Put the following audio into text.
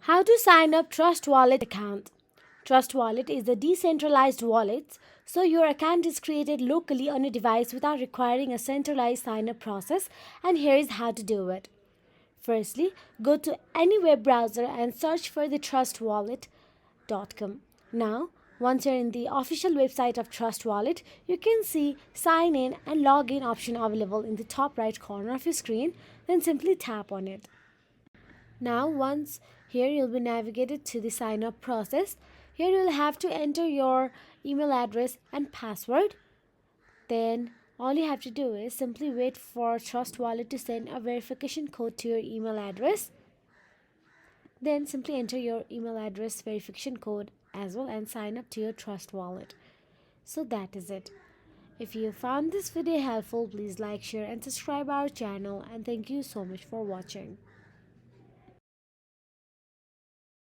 How to sign up Trust Wallet account. Trust Wallet is a decentralized wallet, so your account is created locally on a device without requiring a centralized sign up process, and here is how to do it. Firstly, go to any web browser and search for the trustwallet.com. Now, once you're in the official website of Trust Wallet, you can see sign in and log in option available in the top right corner of your screen, then simply tap on it. Now, once here you'll be navigated to the sign up process. Here you'll have to enter your email address and password. Then all you have to do is simply wait for Trust Wallet to send a verification code to your email address. Then simply enter your email address verification code as well and sign up to your Trust Wallet. So that is it. If you found this video helpful, please like, share and subscribe our channel, and thank you so much for watching.